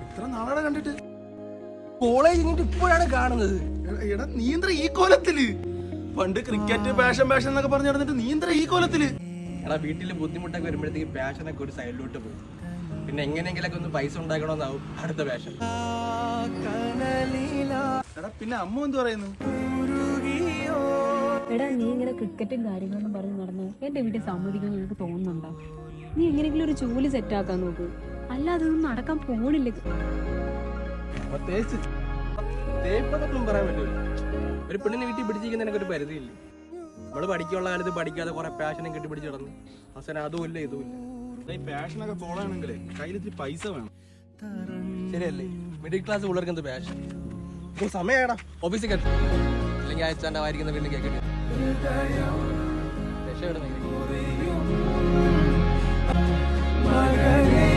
എത്ര നാളാണ് കണ്ടിട്ട്? കോളേജ് കഴിഞ്ഞിട്ട് ഇപ്പോഴാണ് കാണുന്നത്. എടാ നീന്ത്ര ഈ കോലത്തില്. പണ്ട് ക്രിക്കറ്റ് പാഷൻ എന്നൊക്കെ പറഞ്ഞു നടന്നിട്ട് നീന്ത്ര ഈ കോലത്തില്. എടാ വീട്ടില് ബുദ്ധിമുട്ടൊക്കെ വരുമ്പോഴത്തേക്ക് പാഷനൊക്കെ ഒരു സൈഡിലോട്ട് പോകും. പിന്നെ എങ്ങനെയെങ്കിലൊക്കെ ഒന്ന് പൈസ ഉണ്ടാക്കണമെന്നാവും അടുത്ത പാഷൻ. എടാ പിന്നെ അമ്മ എന്ത് പറയുന്നു? എടാ നീ ഇങ്ങനെ ക്രിക്കറ്റും കാര്യങ്ങളൊന്നും പറഞ്ഞ് നടന്ന് എന്റെ വീട്ടിൽ സമ്മതിക്കുമെന്ന് എനിക്ക് തോന്നുന്നുണ്ടോ? നീ എങ്ങനെയെങ്കിലും ഒരു ജോലി സെറ്റ് ആക്കാൻ നോക്ക്, അല്ലാതെ ഒന്നും നടക്കാൻ പോണില്ല. തേപ്പൊന്നും പറയാൻ പറ്റൂല. ഒരു പെണ്ണിനെ വീട്ടിൽ പിടിച്ചിരിക്കുന്നതിനൊക്കെ ഒരു പരിധിയില്ലേ? നമ്മള് പഠിക്കാനുള്ള കാലത്ത് പഠിക്കാതെ കുറെ പാഷനും കെട്ടിപ്പിടിച്ച് കിടന്നു. അവസാനം അതുമില്ല ഇതുമില്ല. ഈ പാഷനൊക്കെ ഫോളോ ആണെങ്കിലേ കയ്യിലിത്തിരി പൈസ വേണം. ശരിയല്ലേ? മിഡിൽ ക്ലാസ് പിള്ളേർക്ക് എന്ത് പാഷൻ? സമയടാ ഓഫീസിൽ കയറ്റി, അല്ലെങ്കിൽ അയച്ചാൻ്റെ വായിരിക്കുന്ന വീട്ടിൽ കേൾക്കേണ്ടി രക്ഷപ്പെടുന്ന